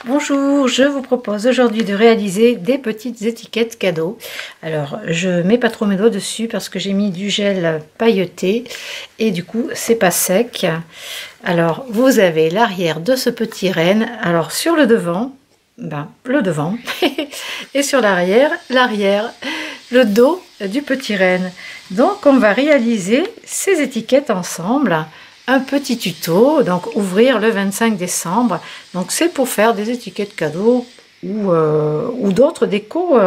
Bonjour, je vous propose aujourd'hui de réaliser des petites étiquettes cadeaux. Alors, je mets pas trop mes doigts dessus parce que j'ai mis du gel pailleté et du coup, c'est pas sec. Alors, vous avez l'arrière de ce petit renne. Alors, sur le devant, le devant et sur l'arrière, le dos du petit renne. Donc, on va réaliser ces étiquettes ensemble. Un petit tuto, donc ouvrir le 25 décembre. Donc c'est pour faire des étiquettes cadeaux ou d'autres décos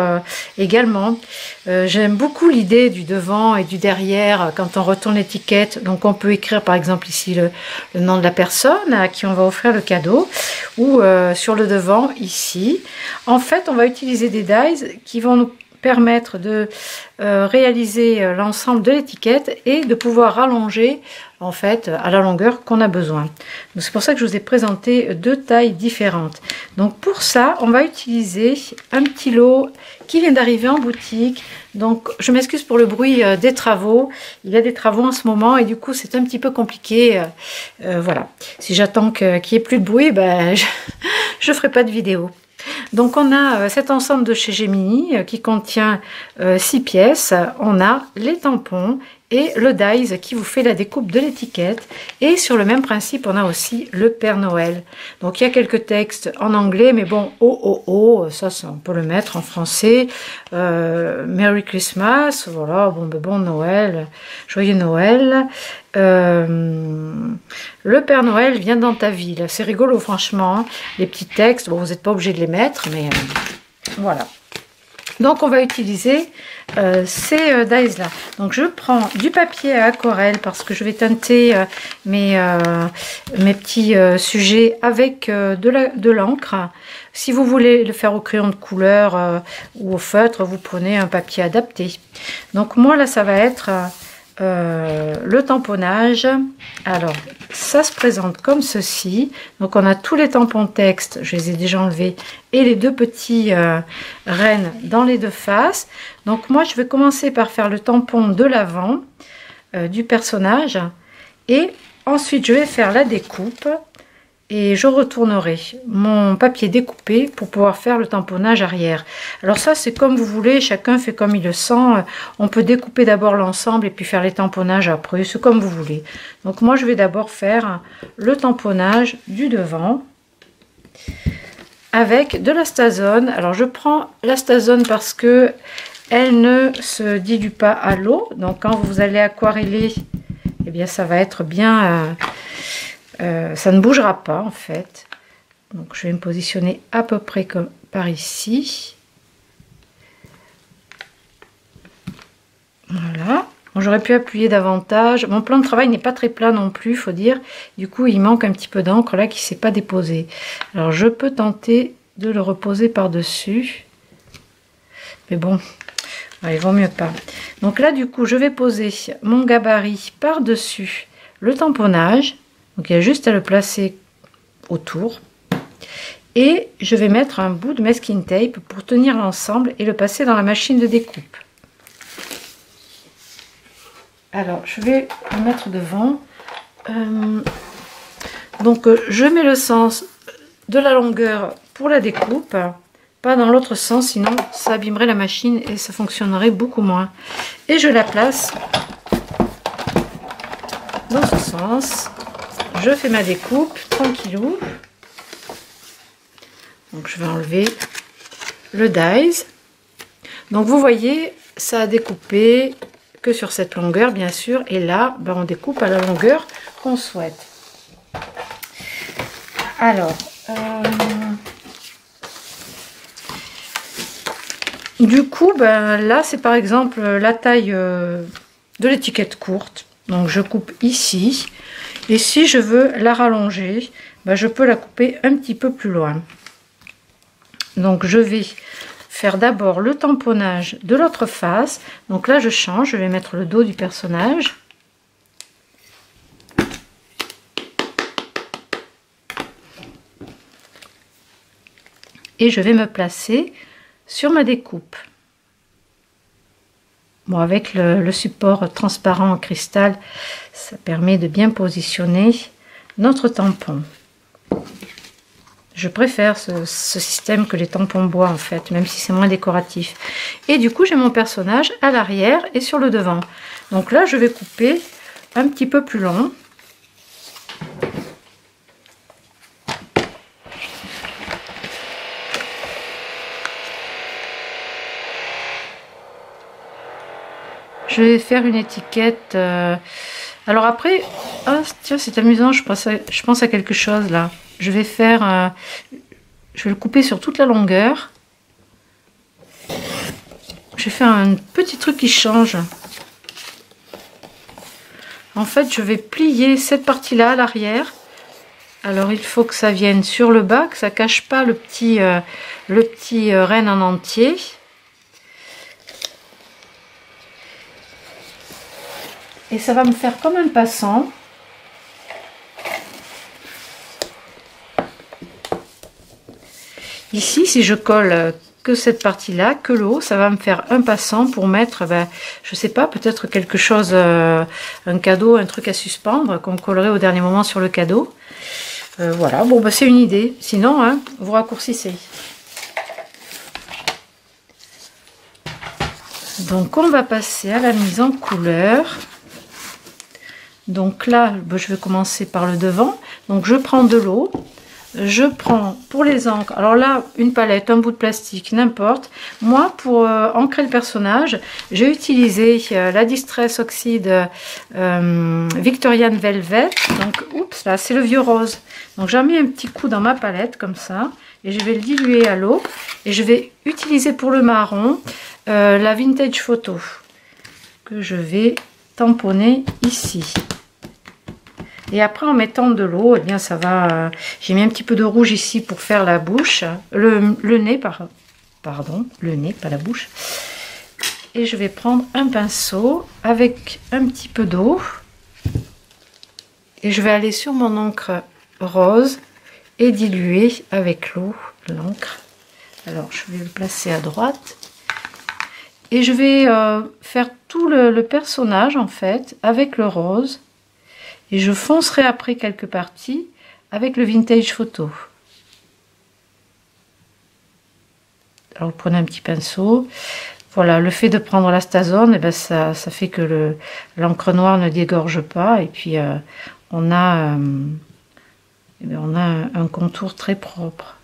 également. J'aime beaucoup l'idée du devant et du derrière quand on retourne l'étiquette. Donc on peut écrire par exemple ici le nom de la personne à qui on va offrir le cadeau ou sur le devant ici. En fait, on va utiliser des dies qui vont nous permettre de réaliser l'ensemble de l'étiquette et de pouvoir rallonger en fait à la longueur qu'on a besoin. C'est pour ça que je vous ai présenté deux tailles différentes. Donc pour ça, on va utiliser un petit lot qui vient d'arriver en boutique. Donc je m'excuse pour le bruit des travaux. Il y a des travaux en ce moment et du coup c'est un petit peu compliqué. Voilà. Si j'attends qu'il n'y ait plus de bruit, je ferai pas de vidéo. Donc on a cet ensemble de chez Gemini qui contient 6 pièces. On a les tampons et le dies qui vous fait la découpe de l'étiquette. Et sur le même principe, on a aussi le Père Noël. Donc il y a quelques textes en anglais, mais bon, ça on peut le mettre en français. Merry Christmas, voilà, bon Noël, joyeux Noël. Le Père Noël vient dans ta ville. C'est rigolo, franchement, hein. Les petits textes, bon, vous n'êtes pas obligé de les mettre, mais voilà. Donc on va utiliser ces dies là. Donc je prends du papier à aquarelle parce que je vais teinter mes petits sujets avec de l'encre. Si vous voulez le faire au crayon de couleur ou au feutre, vous prenez un papier adapté. Donc moi là ça va être le tamponnage. Alors ça se présente comme ceci. Donc on a tous les tampons texte, je les ai déjà enlevés, et les deux petits rennes dans les deux faces. Donc moi je vais commencer par faire le tampon de l'avant du personnage et ensuite je vais faire la découpe et je retournerai mon papier découpé pour pouvoir faire le tamponnage arrière. Alors ça c'est comme vous voulez, chacun fait comme il le sent. On peut découper d'abord l'ensemble et puis faire les tamponnages après, c'est comme vous voulez. Donc moi je vais d'abord faire le tamponnage du devant avec de la Stazone. Alors je prends la Stazone parce que elle ne se dilue pas à l'eau, donc quand vous allez aquareller, eh bien ça va être bien... ça ne bougera pas en fait. Donc je vais me positionner à peu près comme par ici. Voilà. Bon, j'aurais pu appuyer davantage. Mon plan de travail n'est pas très plat non plus, il faut dire. Du coup, il manque un petit peu d'encre là qui ne s'est pas déposé. Alors je peux tenter de le reposer par-dessus. Mais bon, il vaut mieux pas. Donc là, du coup, je vais poser mon gabarit par-dessus le tamponnage. Donc il y a juste à le placer autour. Et je vais mettre un bout de masking tape pour tenir l'ensemble et le passer dans la machine de découpe. Alors je vais le mettre devant. Donc je mets le sens de la longueur pour la découpe. Pas dans l'autre sens, sinon ça abîmerait la machine et ça fonctionnerait beaucoup moins. Et je la place dans ce sens. Je fais ma découpe tranquillou. Donc je vais enlever le dies. Donc vous voyez, ça a découpé que sur cette longueur bien sûr. Et là, on découpe à la longueur qu'on souhaite. Alors, du coup, là c'est par exemple la taille de l'étiquette courte. Donc je coupe ici. Et si je veux la rallonger, je peux la couper un petit peu plus loin. Donc je vais faire d'abord le tamponnage de l'autre face. Donc là je change, je vais mettre le dos du personnage. Et je vais me placer sur ma découpe. Bon, avec le support transparent en cristal, ça permet de bien positionner notre tampon. Je préfère ce système que les tampons bois en fait, même si c'est moins décoratif. Et du coup, j'ai mon personnage à l'arrière et sur le devant. Donc là, je vais couper un petit peu plus long. Je vais faire une étiquette. Alors après, ah, tiens, c'est amusant, je pense à quelque chose là. Je vais faire, je vais le couper sur toute la longueur. Je vais faire un petit truc qui change. En fait, je vais plier cette partie-là à l'arrière. Alors, il faut que ça vienne sur le bas, que ça cache pas le petit renne en entier. Et ça va me faire comme un passant. Ici, si je colle que cette partie-là, que le haut, ça va me faire un passant pour mettre, ben, je sais pas, peut-être quelque chose, un cadeau, un truc à suspendre, qu'on collerait au dernier moment sur le cadeau. Voilà, bon, ben, c'est une idée. Sinon, hein, vous raccourcissez. Donc, on va passer à la mise en couleur. Donc là, je vais commencer par le devant. Donc je prends de l'eau, je prends pour les encres, alors là, une palette, un bout de plastique, n'importe. Moi, pour ancrer le personnage, j'ai utilisé la Distress Oxide Victorian Velvet. Donc, oups, là, c'est le vieux rose. Donc j'en mets un petit coup dans ma palette, comme ça, et je vais le diluer à l'eau. Et je vais utiliser pour le marron la Vintage Photo, que je vais tamponner ici. Et après, en mettant de l'eau, eh bien ça va. J'ai mis un petit peu de rouge ici pour faire la bouche, le nez, pardon, le nez, pas la bouche. Et je vais prendre un pinceau avec un petit peu d'eau et je vais aller sur mon encre rose et diluer avec l'eau l'encre. Alors, je vais le placer à droite. Et je vais faire tout le personnage, en fait, avec le rose. Et je foncerai après quelques parties avec le Vintage Photo. Alors, vous prenez un petit pinceau. Voilà, le fait de prendre l'Astazone, eh ben, ça fait que l'encre noire ne dégorge pas. Et puis, on a un contour très propre.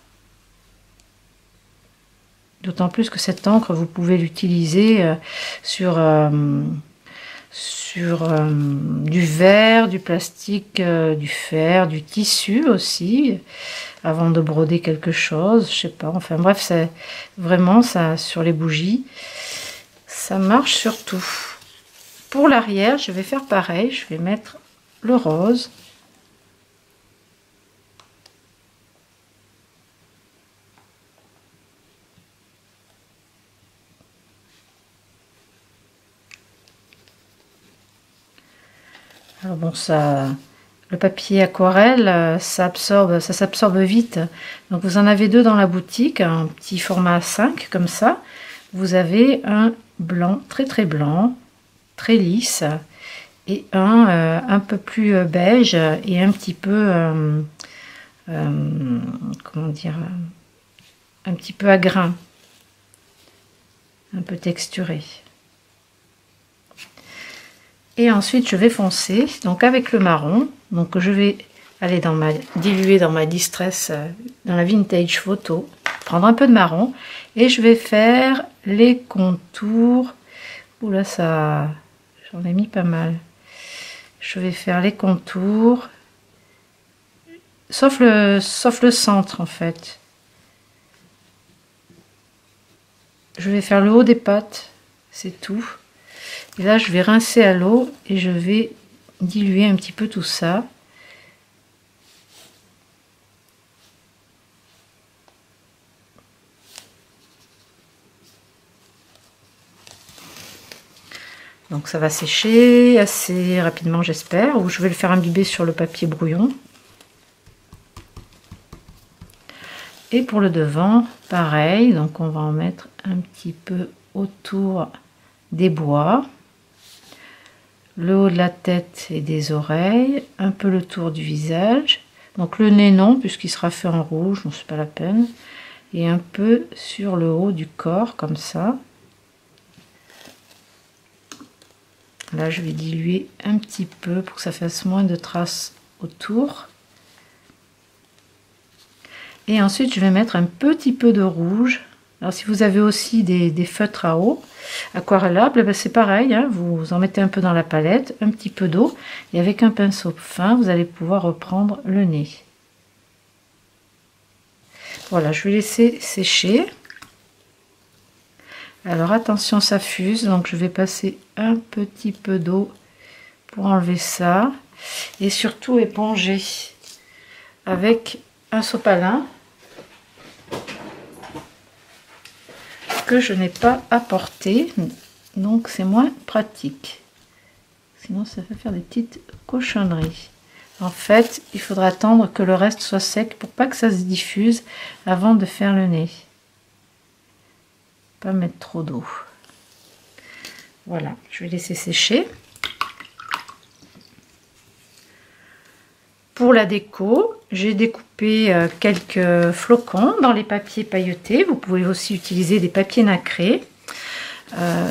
D'autant plus que cette encre, vous pouvez l'utiliser sur du verre, du plastique, du fer, du tissu aussi, avant de broder quelque chose, je sais pas. Enfin bref, c'est vraiment ça sur les bougies. Ça marche sur tout. Pour l'arrière, je vais faire pareil. Je vais mettre le rose. Alors bon, le papier aquarelle, ça s'absorbe vite. Donc vous en avez deux dans la boutique, un petit format 5 comme ça. Vous avez un blanc, très blanc, très lisse, et un peu plus beige et un petit peu, comment dire, un petit peu à grain, un peu texturé. Et ensuite, je vais foncer donc avec le marron. Donc, je vais aller diluer dans ma Distress, dans la Vintage Photo, prendre un peu de marron et je vais faire les contours. Oula, j'en ai mis pas mal. Je vais faire les contours, sauf le centre en fait. Je vais faire le haut des pattes, c'est tout. Et là, je vais rincer à l'eau et je vais diluer un petit peu tout ça. Donc ça va sécher assez rapidement, j'espère, ou je vais le faire imbiber sur le papier brouillon. Et pour le devant, pareil, donc on va en mettre un petit peu autour des bois, le haut de la tête et des oreilles, un peu le tour du visage. Donc le nez non, puisqu'il sera fait en rouge, donc c'est pas la peine. Et un peu sur le haut du corps, comme ça. Là, je vais diluer un petit peu pour que ça fasse moins de traces autour. Et ensuite, je vais mettre un petit peu de rouge. Alors, si vous avez aussi des feutres à eau aquarellables, ben c'est pareil, hein, vous en mettez un peu dans la palette, un petit peu d'eau, et avec un pinceau fin, vous allez pouvoir reprendre le nez. Voilà, je vais laisser sécher. Alors attention, ça fuse, donc je vais passer un petit peu d'eau pour enlever ça. Et surtout éponger avec un sopalin que je n'ai pas apporté. Donc c'est moins pratique. Sinon ça fait faire des petites cochonneries. En fait, il faudra attendre que le reste soit sec pour pas que ça se diffuse avant de faire le nez. Pas mettre trop d'eau. Voilà, je vais laisser sécher. Pour la déco, j'ai découpé quelques flocons dans les papiers pailletés. Vous pouvez aussi utiliser des papiers nacrés.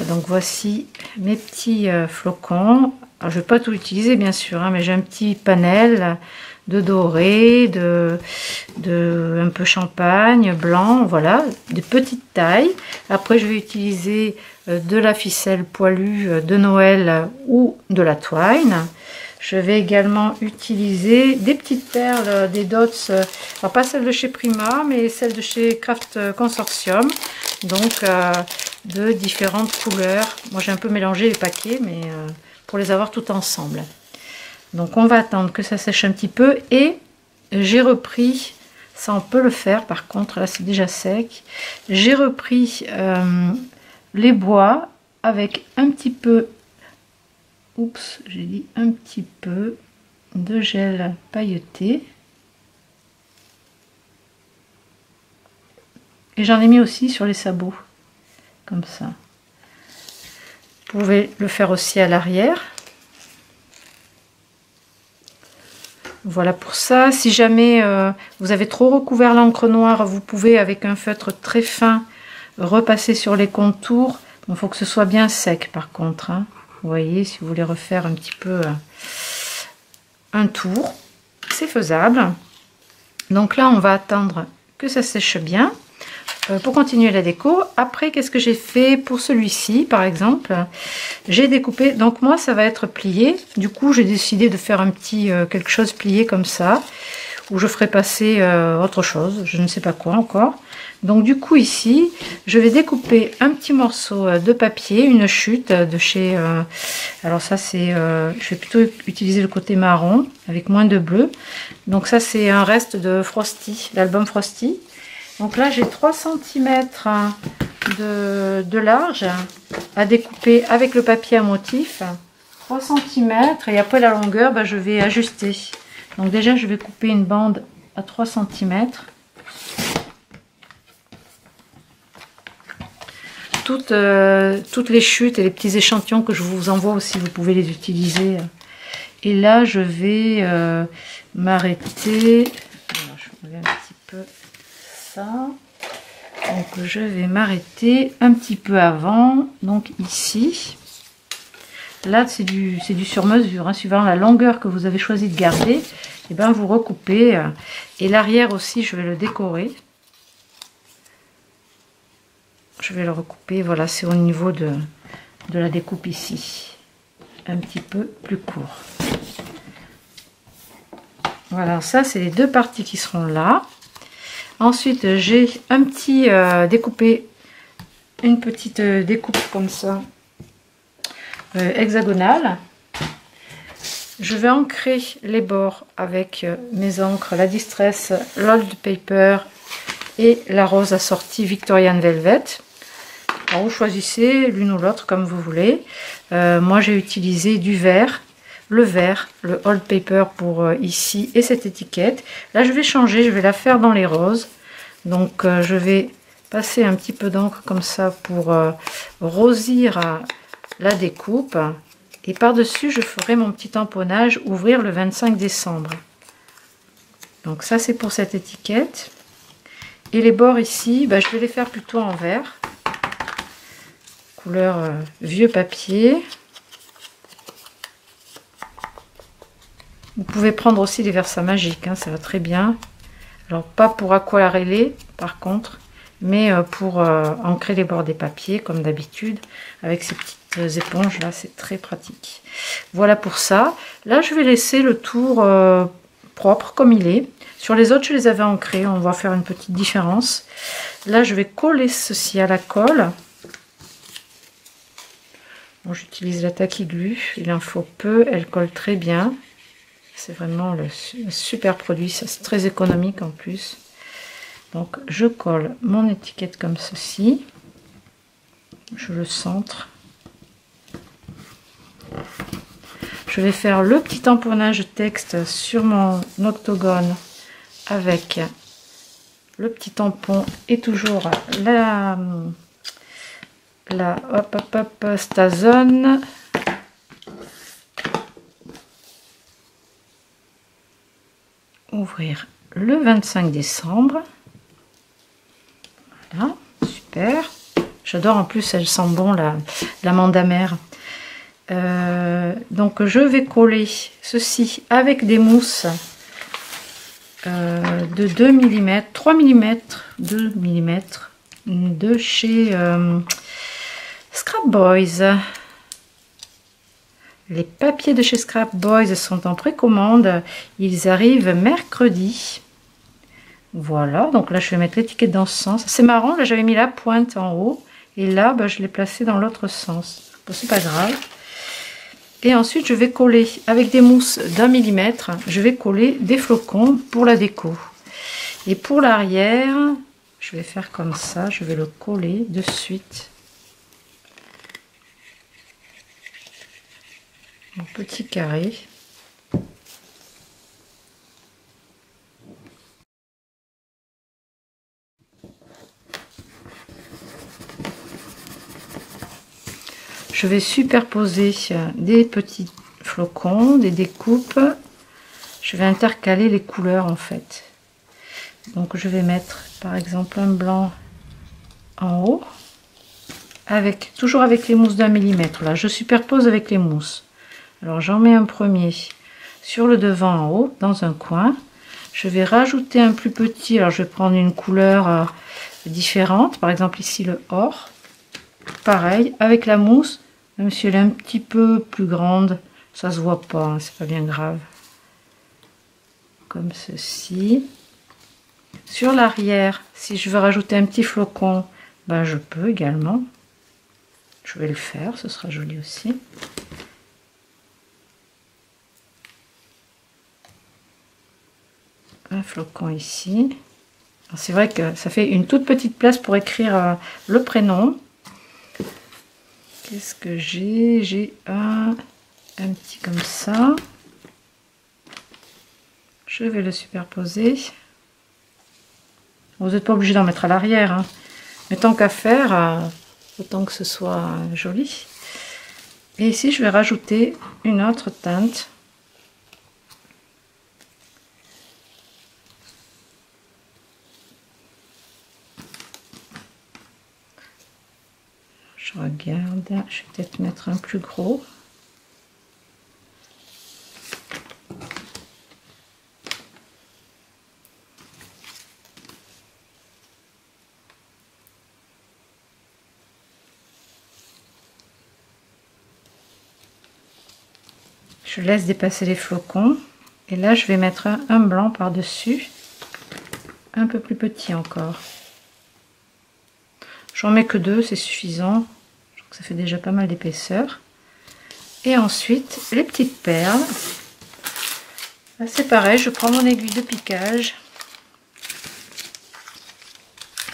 Donc voici mes petits flocons. Alors, je ne vais pas tout utiliser bien sûr, hein, mais j'ai un petit panel de doré, un peu champagne, blanc, voilà, de petite taille. Après, je vais utiliser de la ficelle poilue de Noël ou de la twine. Je vais également utiliser des petites perles, des dots, alors pas celles de chez Prima, mais celles de chez Craft Consortium, donc de différentes couleurs. Moi, j'ai un peu mélangé les paquets, mais pour les avoir tout ensemble. Donc on va attendre que ça sèche un petit peu et j'ai repris, ça on peut le faire par contre, là c'est déjà sec, j'ai repris les bois avec un petit peu, oups, j'ai dit un petit peu de gel pailleté. Et j'en ai mis aussi sur les sabots, comme ça. Vous pouvez le faire aussi à l'arrière. Voilà pour ça. Si jamais vous avez trop recouvert l'encre noire, vous pouvez avec un feutre très fin repasser sur les contours. Il faut que ce soit bien sec par contre, hein. Vous voyez, si vous voulez refaire un petit peu un tour, c'est faisable. Donc là, on va attendre que ça sèche bien pour continuer la déco. Après, qu'est-ce que j'ai fait pour celui-ci, par exemple? J'ai découpé, donc moi, ça va être plié. Du coup, j'ai décidé de faire un petit quelque chose plié comme ça, où je ferai passer autre chose, je ne sais pas quoi encore. Donc du coup ici, je vais découper un petit morceau de papier, une chute de chez... alors ça c'est... je vais plutôt utiliser le côté marron, avec moins de bleu. Donc ça c'est un reste de Frosty, l'album Frosty. Donc là j'ai 3 cm de large à découper avec le papier à motif. 3 cm et après la longueur, je vais ajuster. Donc déjà je vais couper une bande à 3 cm. Toutes les chutes et les petits échantillons que je vous envoie aussi, vous pouvez les utiliser. Et là, je vais m'arrêter. Je regarde un petit peu ça. Donc, je vais m'arrêter un petit peu avant. Donc, ici. Là, c'est du sur mesure. Hein, suivant la longueur que vous avez choisi de garder, et ben, vous recoupez. Et l'arrière aussi, je vais le décorer. Je vais le recouper, voilà, c'est au niveau de la découpe ici, un petit peu plus court. Voilà, ça c'est les deux parties qui seront là. Ensuite, j'ai un petit découpé, une petite découpe comme ça, hexagonale. Je vais ancrer les bords avec mes encres, la Distress, l'Old Paper et la rose assortie Victorian Velvet. Alors vous choisissez l'une ou l'autre comme vous voulez. Moi j'ai utilisé du vert, le Old Paper pour ici et cette étiquette. Là je vais changer, je vais la faire dans les roses. Donc je vais passer un petit peu d'encre comme ça pour rosir la découpe. Et par dessus je ferai mon petit tamponnage, ouvrir le 25 décembre. Donc ça c'est pour cette étiquette. Et les bords ici, bah, je vais les faire plutôt en vert. Couleur vieux papier. Vous pouvez prendre aussi des Versa magiques, hein, ça va très bien. Alors pas pour aquareller par contre, mais pour ancrer les bords des papiers comme d'habitude. Avec ces petites éponges là, c'est très pratique. Voilà pour ça. Là je vais laisser le tour propre comme il est. Sur les autres je les avais ancrés, on va faire une petite différence. Là je vais coller ceci à la colle. Bon, j'utilise la Tacky Glue, il en faut peu, elle colle très bien. C'est vraiment le super produit, ça c'est très économique en plus. Donc je colle mon étiquette comme ceci. Je le centre. Je vais faire le petit tamponnage texte sur mon octogone avec le petit tampon et toujours la Stazone. Ouvrir le 25 décembre. Voilà, super. J'adore en plus, elle sent bon l'amande amère. Donc je vais coller ceci avec des mousses de 2 mm, 3 mm, 2 mm de chez Scrap Boys. Les papiers de chez Scrap Boys sont en précommande. Ils arrivent mercredi. Voilà, donc là je vais mettre l'étiquette dans ce sens. C'est marrant, là j'avais mis la pointe en haut. Et là, bah, je l'ai placé dans l'autre sens. Bon, c'est pas grave. Et ensuite, je vais coller avec des mousses d'1 millimètre. Je vais coller des flocons pour la déco. Et pour l'arrière, je vais faire comme ça. Je vais le coller de suite. En petit carré. Je vais superposer des petits flocons, des découpes. Je vais intercaler les couleurs en fait. Donc je vais mettre par exemple un blanc en haut, avec toujours avec les mousses d'1 millimètre. Là, je superpose avec les mousses. Alors j'en mets un premier sur le devant en haut, dans un coin. Je vais rajouter un plus petit. Alors je vais prendre une couleur différente, par exemple ici le or. Pareil avec la mousse. Même si elle est un petit peu plus grande, ça se voit pas, hein, c'est pas bien grave. Comme ceci. Sur l'arrière, si je veux rajouter un petit flocon, ben je peux également. Je vais le faire, ce sera joli aussi. Un flocon ici. C'est vrai que ça fait une toute petite place pour écrire le prénom. Qu'est-ce que j'ai? J'ai un petit comme ça. Je vais le superposer. Vous n'êtes pas obligé d'en mettre à l'arrière, hein. Mais tant qu'à faire, autant que ce soit joli. Et ici, je vais rajouter une autre teinte. Je regarde, je vais peut-être mettre un plus gros. Je laisse dépasser les flocons. Et là, je vais mettre un blanc par-dessus. Un peu plus petit encore. J'en mets que 2, c'est suffisant. Ça fait déjà pas mal d'épaisseur. Et ensuite, les petites perles. Là, c'est pareil, je prends mon aiguille de piquage.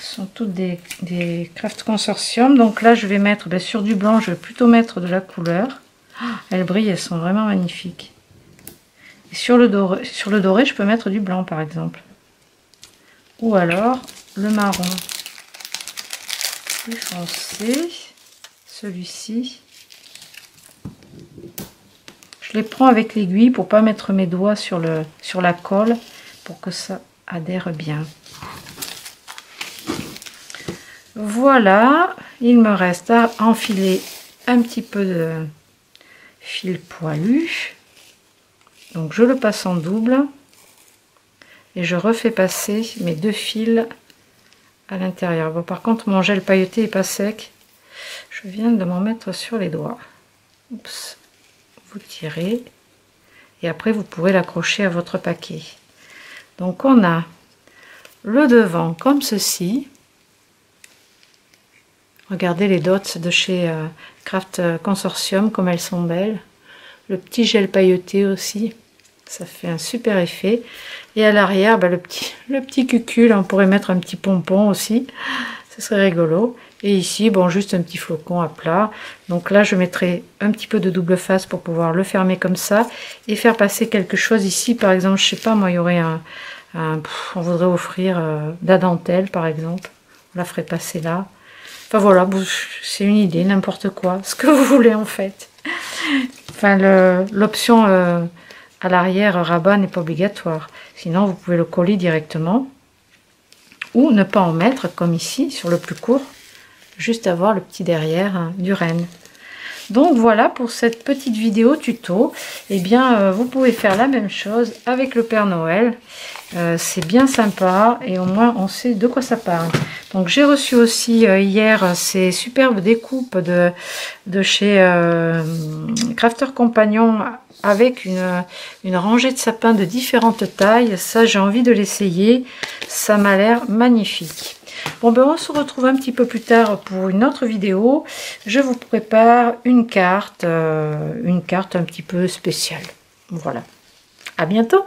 Ce sont toutes des Craft Consortium. Donc là, je vais mettre, bien sur du blanc, je vais plutôt mettre de la couleur. Elles brillent, elles sont vraiment magnifiques. Et sur le doré, je peux mettre du blanc, par exemple. Ou alors, le marron plus foncé. Celui-ci. Je les prends avec l'aiguille pour pas mettre mes doigts sur la colle. pour que ça adhère bien. Voilà, il me reste à enfiler un petit peu de fil poilu. Donc je le passe en double et je refais passer mes 2 fils à l'intérieur. Bon, par contre mon gel pailleté est pas sec. Je viens de m'en mettre sur les doigts. Oups. Vous tirez et après vous pourrez l'accrocher à votre paquet. Donc on a le devant comme ceci. Regardez les dots de chez Craft Consortium comme elles sont belles. Le petit gel pailleté aussi, ça fait un super effet. Et à l'arrière, le petit cucul, on pourrait mettre un petit pompon aussi, ce serait rigolo. Et ici, bon, juste un petit flocon à plat. Donc là, je mettrai un petit peu de double face pour pouvoir le fermer comme ça et faire passer quelque chose ici. Par exemple, je sais pas, moi, il y aurait on voudrait offrir de la dentelle, par exemple. On la ferait passer là. Enfin voilà, c'est une idée, n'importe quoi, ce que vous voulez en fait. Enfin, l'option à l'arrière rabat n'est pas obligatoire. Sinon, vous pouvez le coller directement. Ou ne pas en mettre, comme ici, sur le plus court. Juste avoir le petit derrière du renne. Donc voilà pour cette petite vidéo tuto. Eh bien, vous pouvez faire la même chose avec le Père Noël. C'est bien sympa et au moins on sait de quoi ça parle. Donc j'ai reçu aussi hier ces superbes découpes de chez Crafter Compagnon avec une rangée de sapins de différentes tailles. Ça, j'ai envie de l'essayer. Ça m'a l'air magnifique. Bon, ben on se retrouve un petit peu plus tard pour une autre vidéo. Je vous prépare une carte un petit peu spéciale. Voilà. À bientôt.